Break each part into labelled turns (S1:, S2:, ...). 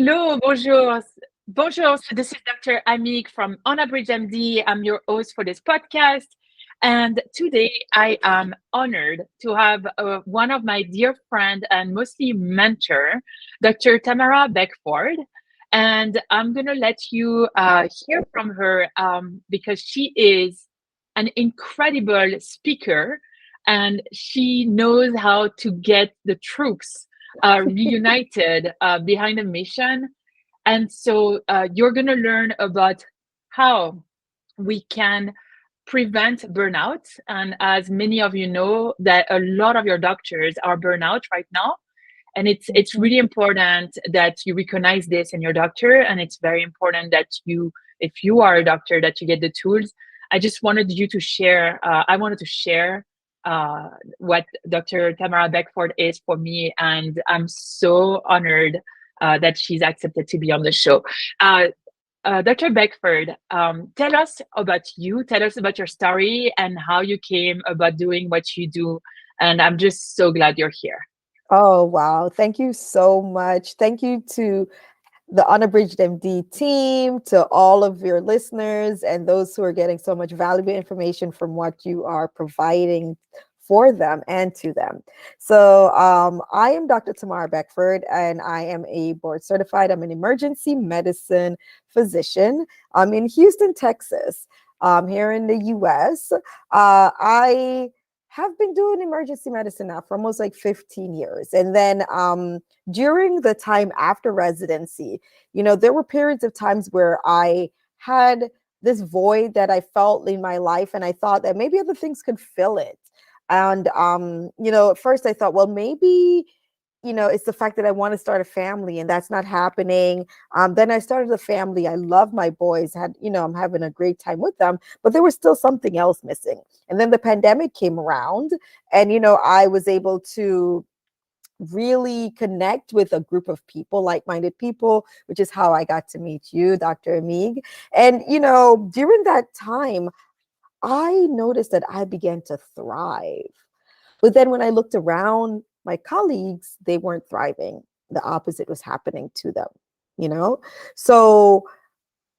S1: Hello, bonjour. Bonjour, so this is Dr. Amigues from UnabridgedMD. I'm your host for this podcast. And today I am honored to have one of my dear friend and mostly mentor, Dr. Tamara Beckford. And I'm going to let you hear from her because she is an incredible speaker and she knows how to get the troops reunited behind a mission. And so you're going to learn about how we can prevent burnout. And as many of you know, that a lot of your doctors are burnout right now. And it's really important that you recognize this in your doctor. And it's very important that you, if you are a doctor, that you get the tools. I just wanted you to share, I wanted to share what Dr. Tamara Beckford is for me. And I'm so honored that she's accepted to be on the show. Dr. Beckford, tell us about you, tell us about your story and how you came about doing what you do. And I'm just so glad you're here.
S2: Oh, wow. Thank you so much. Thank you to the Unabridged MD team, to all of your listeners and those who are getting so much valuable information from what you are providing for them and to them. So I am Dr. Tamara Beckford, and I am a board certified. I'm an emergency medicine physician. I'm in Houston, Texas, here in the US. I have been doing emergency medicine now for almost like 15 years. And then during the time after residency, there were periods of times where I had this void that I felt in my life, and I thought that maybe other things could fill it. And, at first I thought, well, maybe, it's the fact that I want to start a family and that's not happening. Then I started a family. I love my boys, I'm having a great time with them, but there was still something else missing. And then the pandemic came around and, I was able to really connect with a group of people, like-minded people, which is how I got to meet you, Dr. Amigues. And, during that time, I noticed that I began to thrive. But then when I looked around, my colleagues, they weren't thriving. The opposite was happening to them, So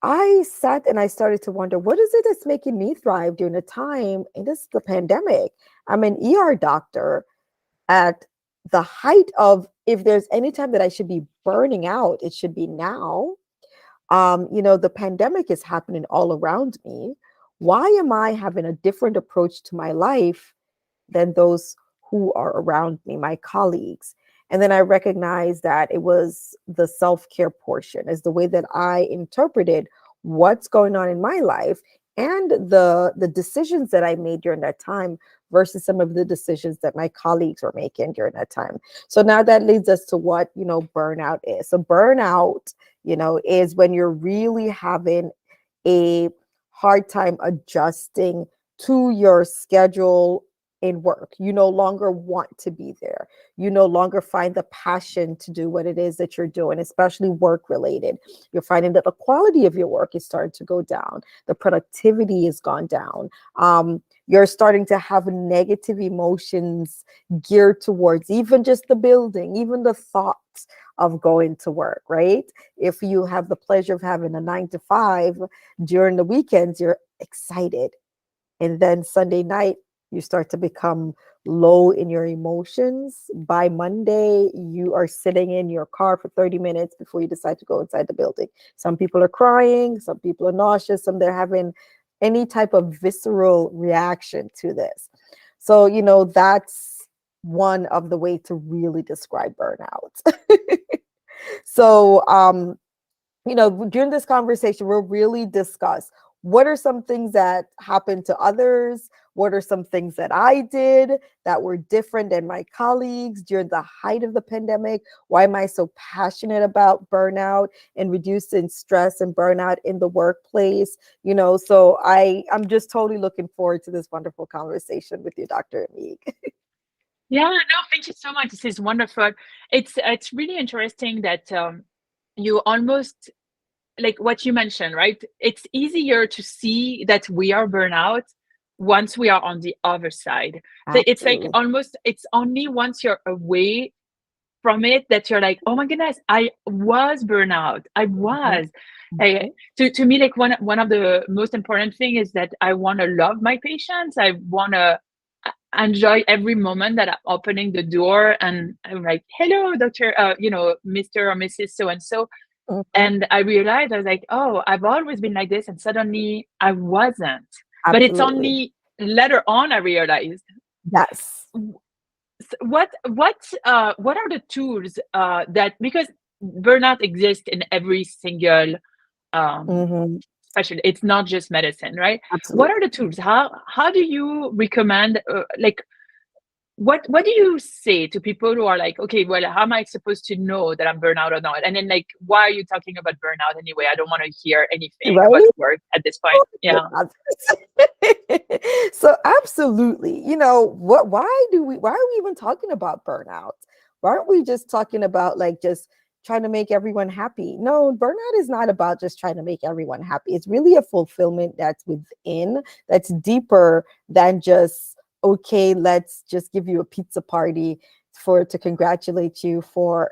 S2: I sat and I started to wonder, what is it that's making me thrive during a time? And this is the pandemic. I'm an ER doctor at the height of, if there's any time that I should be burning out, it should be now. The pandemic is happening all around me. Why am I having a different approach to my life than those who are around me, my colleagues? And then I recognized that it was the self-care portion, is the way that I interpreted what's going on in my life and the decisions that I made during that time versus some of the decisions that my colleagues were making during that time. So now that leads us to what, burnout is. So burnout, is when you're really having a hard time adjusting to your schedule in work. You no longer want to be there. You no longer find the passion to do what it is that you're doing, especially work related. You're finding that the quality of your work is starting to go down. The productivity has gone down. You're starting to have negative emotions geared towards even just the building, even the thoughts of going to work, right? If you have the pleasure of having a 9 to 5 during the weekends, you're excited. And then Sunday night, you start to become low in your emotions. By Monday, you are sitting in your car for 30 minutes before you decide to go inside the building. Some people are crying, some people are nauseous, some they're having any type of visceral reaction to this. So, that's one of the way to really describe burnout. So, during this conversation, we'll really discuss what are some things that happened to others? What are some things that I did that were different than my colleagues during the height of the pandemic? Why am I so passionate about burnout and reducing stress and burnout in the workplace? So I'm just totally looking forward to this wonderful conversation with you, Dr. Amigues.
S1: Yeah, no, thank you so much. This is wonderful. It's really interesting that you almost like what you mentioned, right? It's easier to see that we are burnout once we are on the other side. So it's like
S2: Absolutely.
S1: almost, it's only once you're away from it that you're like, oh my goodness, I was burnout. I
S2: Mhm.
S1: was. I,
S2: Mhm.
S1: to me, like one of the most important thing is that I want to love my patients. I want to enjoy every moment that I'm opening the door and I'm like, hello, doctor, Mr. or Mrs. So and so.
S2: Mhm.
S1: And I realized I was like, oh, I've always been like this. And suddenly I wasn't. But it's
S2: Absolutely.
S1: only later on I realized
S2: Yes.
S1: what are the tools that, because burnout exists in every single um
S2: Mhm.
S1: special, it's not just medicine, right? What
S2: Absolutely.
S1: are the tools? How do you recommend, like, what do you say to people who are like, okay, well, how am I supposed to know that I'm burnout or not? And then, like, why are you talking about burnout anyway? I don't want to hear anything about
S2: Right?
S1: work at this point. Yeah.
S2: So absolutely, why are we even talking about burnout? Why aren't we just talking about like just trying to make everyone happy? No, burnout is not about just trying to make everyone happy. It's really a fulfillment that's within, that's deeper than just, okay, let's just give you a pizza party for to congratulate you for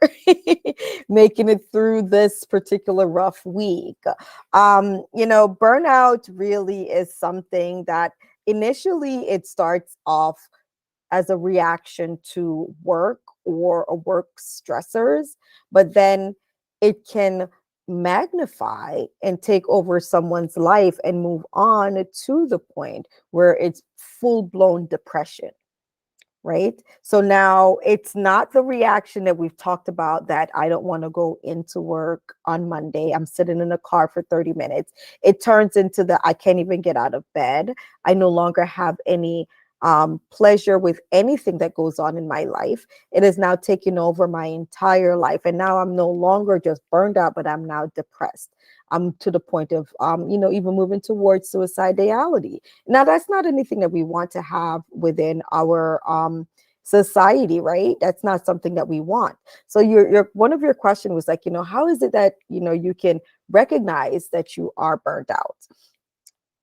S2: making it through this particular rough week. Burnout really is something that initially it starts off as a reaction to work or a work stressors, but then it can magnify and take over someone's life and move on to the point where it's full blown depression, right? So now it's not the reaction that we've talked about, that I don't want to go into work on Monday. I'm sitting in a car for 30 minutes. It turns into the I can't even get out of bed. I no longer have any pleasure with anything that goes on in my life. It is now taking over my entire life. And now I'm no longer just burned out, but I'm now depressed. I'm to the point of, even moving towards suicidality. Now, that's not anything that we want to have within our society, right? That's not something that we want. So your one of your question was like, how is it that you can recognize that you are burned out?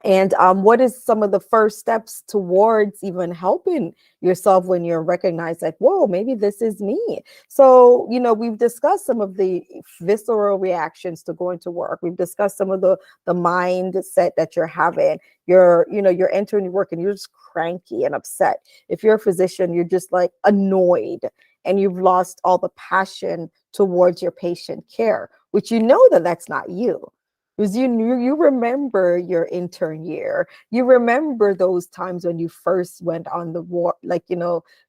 S2: And what is some of the first steps towards even helping yourself when you're recognized like, whoa, maybe this is me? So, we've discussed some of the visceral reactions to going to work. We've discussed some of the mindset that you're having. You're entering work and you're just cranky and upset. If you're a physician, you're just like annoyed and you've lost all the passion towards your patient care, which that's not you. Because you remember your intern year, you remember those times when you first went on the war, like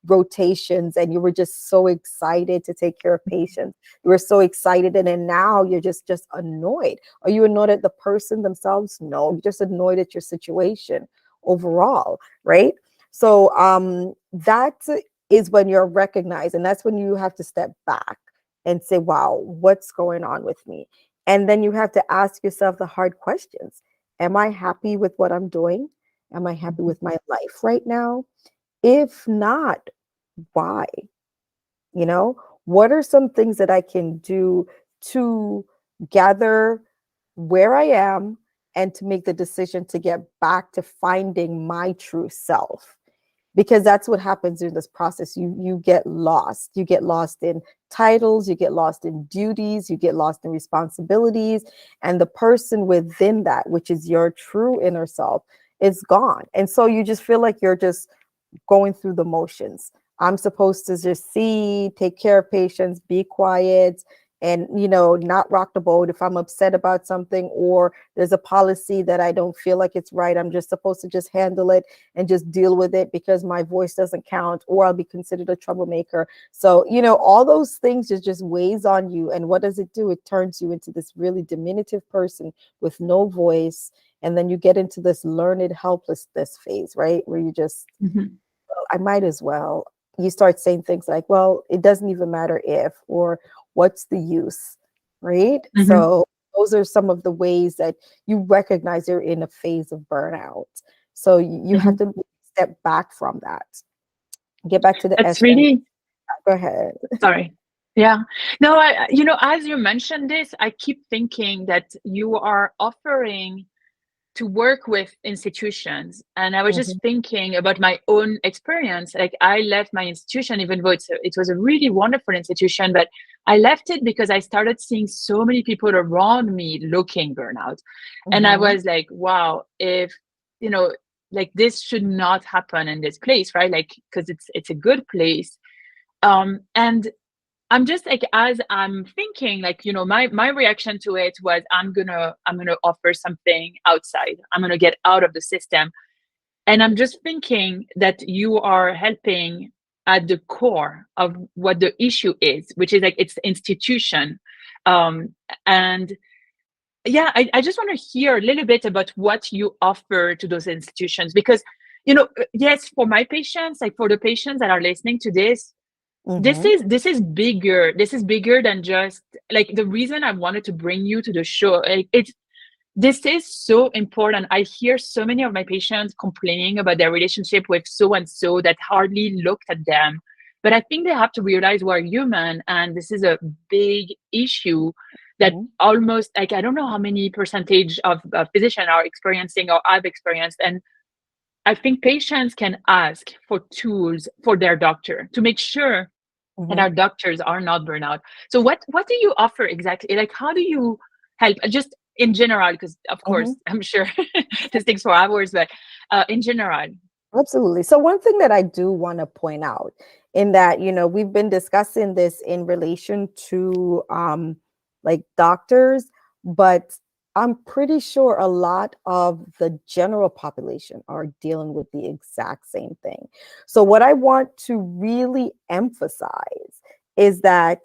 S2: rotations, and you were just so excited to take care of patients. You were so excited, and then now you're just annoyed. Are you annoyed at the person themselves? No, you're just annoyed at your situation overall, right? So that is when you're recognized, and that's when you have to step back and say, wow, what's going on with me? And then you have to ask yourself the hard questions. Am I happy with what I'm doing? Am I happy with my life right now? If not, why? You know, what are some things that I can do to gather where I am and to make the decision to get back to finding my true self? Because that's what happens in this process. You get lost. You get lost in titles, you get lost in duties, you get lost in responsibilities, and the person within that, which is your true inner self, is gone. And so you just feel like you're just going through the motions. I'm supposed to just see, take care of patients, be quiet, and not rock the boat. If I'm upset about something or there's a policy that I don't feel like it's right, I'm just supposed to just handle it and just deal with it because my voice doesn't count, or I'll be considered a troublemaker. So all those things just weighs on you. And what does it do? It turns you into this really diminutive person with no voice. And then you get into this learned helplessness phase, right? Where you just,
S1: Mhm.
S2: I might as well. You start saying things like, well, it doesn't even matter if, or what's the use, right?
S1: Mhm.
S2: So those are some of the ways that you recognize you're in a phase of burnout. So you have
S1: Mhm.
S2: to step back from that. Get back to the
S1: That's
S2: essence.
S1: really,
S2: Go ahead.
S1: sorry. Yeah. No, as you mentioned this, I keep thinking that you are offering to work with institutions, and I was just
S2: Mhm.
S1: thinking about my own experience. Like, I left my institution, even though it was a really wonderful institution, but I left it because I started seeing so many people around me looking burnout, and I
S2: Mhm.
S1: was like, wow, if you know, like, this should not happen in this place, right? Like, because it's a good place. And I'm just like, as I'm thinking, like, my reaction to it was, I'm gonna offer something outside. I'm gonna get out of the system. And I'm just thinking that you are helping at the core of what the issue is, which is like, it's the institution. And yeah, I just want to hear a little bit about what you offer to those institutions, because yes, for my patients, like for the patients that are listening to this, this
S2: Mhm.
S1: is this is bigger. This is bigger than just like the reason I wanted to bring you to the show. Like, this is so important. I hear so many of my patients complaining about their relationship with so and so that hardly looked at them. But I think they have to realize we're human, and this is a big issue that
S2: Mhm.
S1: almost, like, I don't know how many percentage of physicians are experiencing or I've experienced. And I think patients can ask for tools for their doctor to make sure and our
S2: Mhm.
S1: doctors are not burnout. So what do you offer exactly? Like, how do you help? Just in general, because of course
S2: Mhm.
S1: I'm sure this takes 4 hours, but in general.
S2: Absolutely. So one thing that I do want to point out in that, we've been discussing this in relation to like doctors, but I'm pretty sure a lot of the general population are dealing with the exact same thing. So what I want to really emphasize is that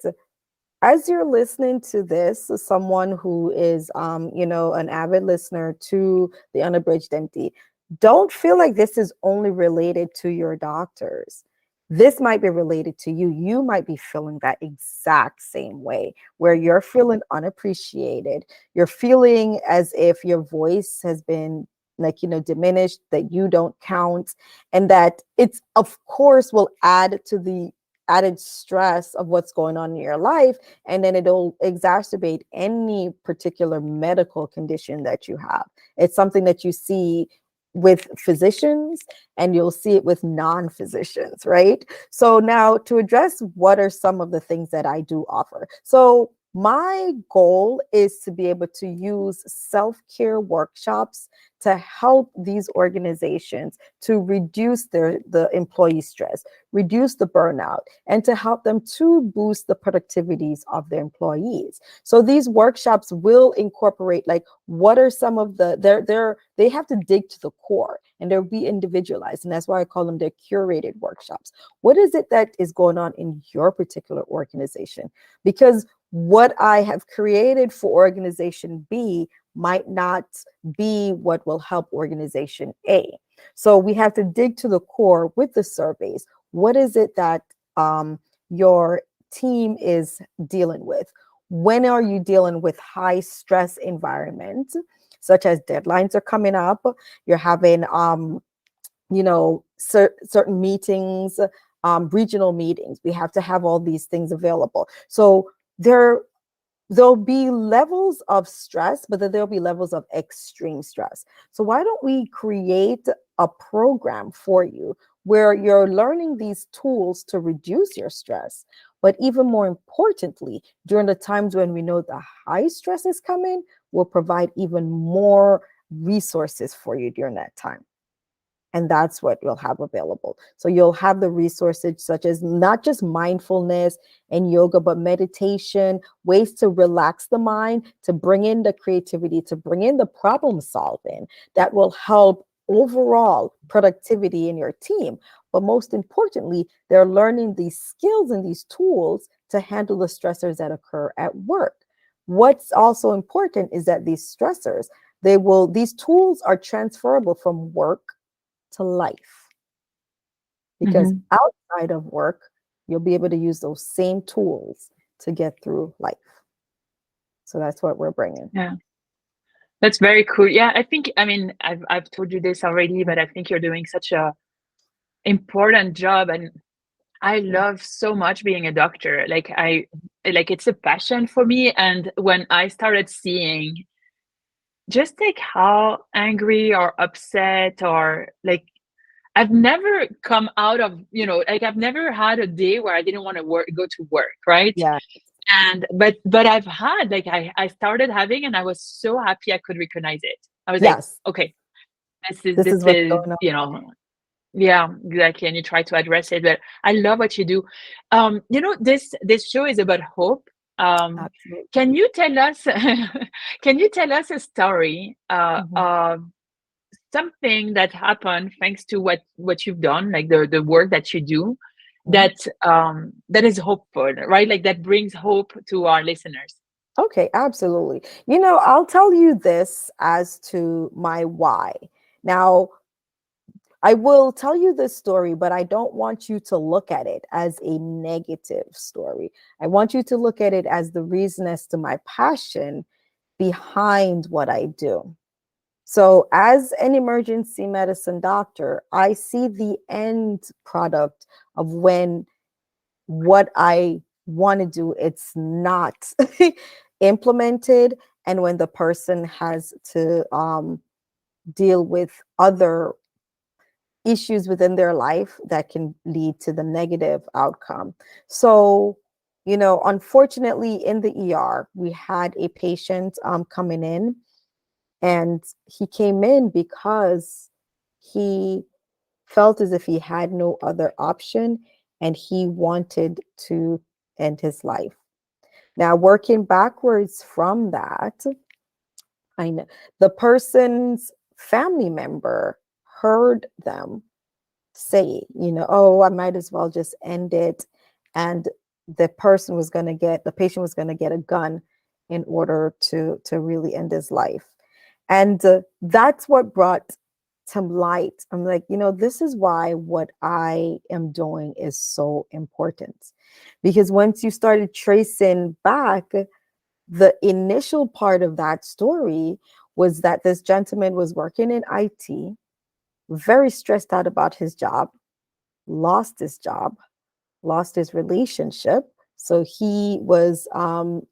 S2: as you're listening to this, as someone who is, an avid listener to the Unabridged MD, don't feel like this is only related to your doctors. This might be related to you. You might be feeling that exact same way, where you're feeling unappreciated. You're feeling as if your voice has been like, diminished, that you don't count, and that it's, of course, will add to the added stress of what's going on in your life, and then it'll exacerbate any particular medical condition that you have. It's something that you see with physicians, and you'll see it with non-physicians, right? So now, to address what are some of the things that I do offer. So my goal is to be able to use self-care workshops to help these organizations to reduce the employee stress, reduce the burnout, and to help them to boost the productivities of their employees. So these workshops will incorporate, like, what are some of they have to dig to the core, and they'll be individualized. And that's why I call them their curated workshops. What is it that is going on in your particular organization? Because what I have created for organization B might not be what will help organization A. So we have to dig to the core with the surveys. What is it that your team is dealing with? When are you dealing with high stress environment, such as deadlines are coming up? You're having, certain meetings, regional meetings. We have to have all these things available. So there'll be levels of stress, but then there'll be levels of extreme stress. So why don't we create a program for you where you're learning these tools to reduce your stress, but even more importantly, during the times when we know the high stress is coming, we'll provide even more resources for you during that time. And that's what you'll have available. So you'll have the resources such as not just mindfulness and yoga, but meditation, ways to relax the mind, to bring in the creativity, to bring in the problem solving that will help overall productivity in your team. But most importantly, they're learning these skills and these tools to handle the stressors that occur at work. What's also important is that these stressors, these tools are transferable from work to life, because
S1: Mhm.
S2: outside of work, you'll be able to use those same tools to get through life. So that's what we're bringing.
S1: Yeah, that's very cool. Yeah, I think, I mean, I've told you this already, but I think you're doing such a important job, and I love so much being a doctor. Like, it's a passion for me. And when I started seeing just like how angry or upset or like I've never come out of, like I've never had a day where I didn't want to go to work, right?
S2: Yeah.
S1: And but I've had like I started having and I was so happy I could recognize it. I was like,
S2: Yes.
S1: okay,
S2: This
S1: this
S2: is what's
S1: is,
S2: going on.
S1: yeah, exactly. And you try to address it. But I love what you do. This show is about hope.
S2: Absolutely.
S1: Can you tell us can you tell us a story
S2: Mhm.
S1: of something that happened thanks to what you've done, like the work that you do,
S2: Mhm.
S1: that is hopeful, right? Like that brings hope to our listeners.
S2: Okay, absolutely. I'll tell you this as to my why. Now, I will tell you this story, but I don't want you to look at it as a negative story. I want you to look at it as the reason as to my passion behind what I do. So, as an emergency medicine doctor, I see the end product of when what I want to do it's not implemented, and when the person has to deal with other issues within their life that can lead to the negative outcome. So, unfortunately, in the ER, we had a patient coming in, and he came in because he felt as if he had no other option and he wanted to end his life. Now, working backwards from that, I know the person's family member heard them say, oh, I might as well just end it. And the patient was going to get a gun in order to really end his life. And that's what brought some light. I'm like, this is why what I am doing is so important. Because once you started tracing back, the initial part of that story was that this gentleman was working in IT, very stressed out about his job, lost his job, lost his relationship. So he was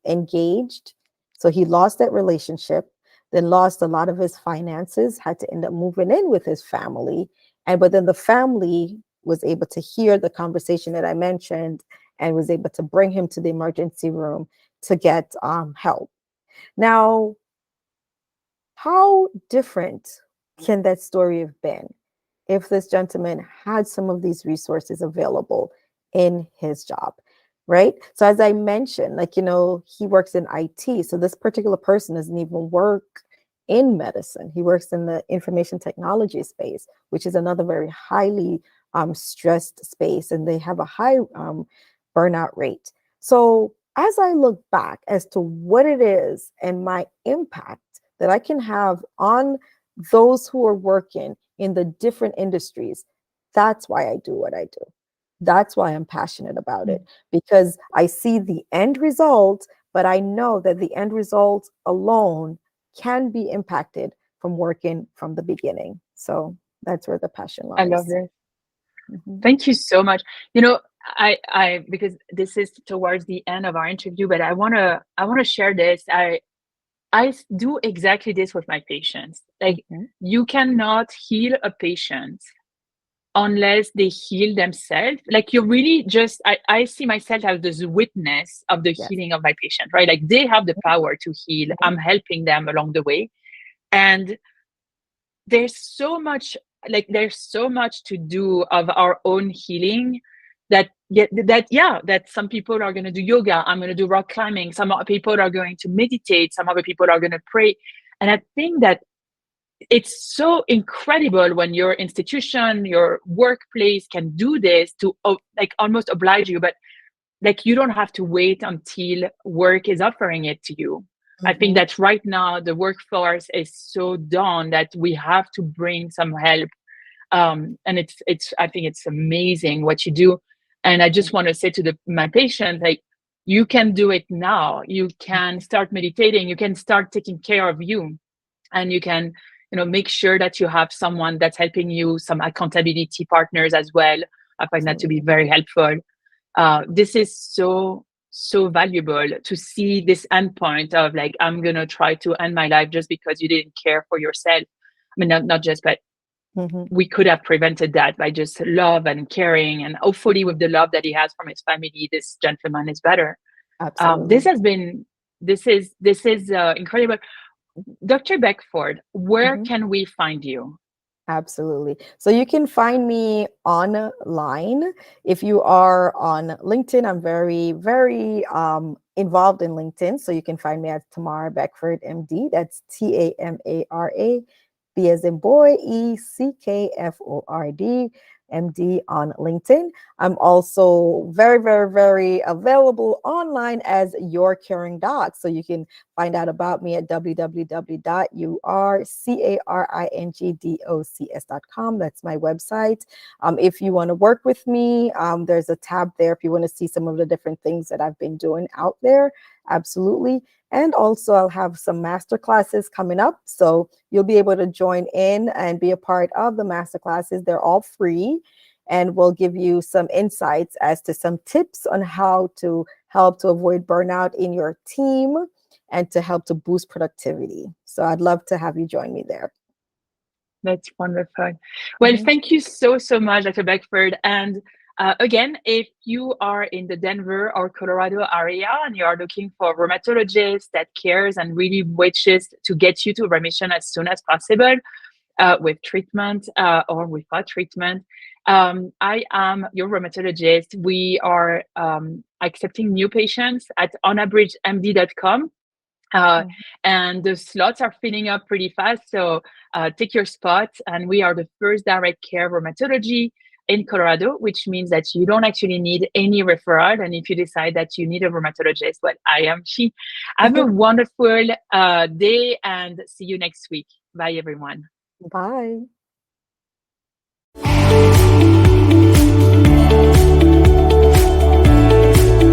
S2: engaged. So he lost that relationship, then lost a lot of his finances, had to end up moving in with his family. But then the family was able to hear the conversation that I mentioned and was able to bring him to the emergency room to get help. Now, how different can that story have been if this gentleman had some of these resources available in his job, right? So, as I mentioned, he works in IT. So, this particular person doesn't even work in medicine. He works in the information technology space, which is another very highly stressed space, and they have a high burnout rate. So, as I look back as to what it is and my impact that I can have on those who are working in the different industries, that's why I do what I do. That's why I'm passionate about it, because I see the end result, but I know that the end result alone can be impacted from working from the beginning. So that's where the passion
S1: I love
S2: lies.
S1: this.
S2: Mhm.
S1: Thank you so much. I because this is towards the end of our interview, but I want to share this. I do exactly this with my patients. Like,
S2: Mhm.
S1: you cannot heal a patient unless they heal themselves. Like, you really just, I see myself as the witness of the
S2: Yes.
S1: healing of my patient, right? Like, they have the power to heal.
S2: Mhm.
S1: I'm helping them along the way. And there's so much, there's so much to do of our own healing that some people are going to do yoga. I'm going to do rock climbing. Some people are going to meditate. Some other people are going to pray. And I think that it's so incredible when your institution, your workplace can do this to like almost oblige you, but like you don't have to wait until work is offering it to you. I think
S2: Mhm.
S1: that right now the workforce is so done that we have to bring some help. And it's I think it's amazing what you do. And I just want to say to my patients, like, you can do it now. You can start meditating. You can start taking care of you, and you can, make sure that you have someone that's helping you, some accountability partners as well. I find that to be
S2: Absolutely.
S1: very helpful. This is so so valuable to see this endpoint of like, I'm going to try to end my life just because you didn't care for yourself. I mean, not just, but we could have prevented that by just love and caring. And hopefully with the love that he has from his family, this gentleman is better.
S2: Absolutely.
S1: This is incredible. Dr. Beckford, where can we find you?
S2: Absolutely. So you can find me online. If you are on LinkedIn, I'm very, very involved in LinkedIn. So you can find me at Tamara Beckford, MD. That's Tamara, B as in boy, ECKFORD, MD on LinkedIn. I'm also very, very, very available online as UrCaringDoc. So you can find out about me at www.urcaringdocs.com. That's my website. If you want to work with me, there's a tab there if you want to see some of the different things that I've been doing out there. Absolutely. And also I'll have some master classes coming up. So you'll be able to join in and be a part of the master classes. They're all free, and we'll give you some insights as to some tips on how to help to avoid burnout in your team and to help to boost productivity. So I'd love to have you join me there.
S1: That's wonderful. Well, thank you so much, Dr. Beckford. And again, if you are in the Denver or Colorado area and you are looking for a rheumatologist that cares and really wishes to get you to remission as soon as possible with treatment or without treatment, I am your rheumatologist. We are accepting new patients at UnabridgedMD.com. And the slots are filling up pretty fast. So take your spot. And we are the first direct care rheumatology in Colorado, which means that you don't actually need any referral. And if you decide that you need a rheumatologist, well, I am she. Have a wonderful day and see you next week. Bye, everyone.
S2: Bye.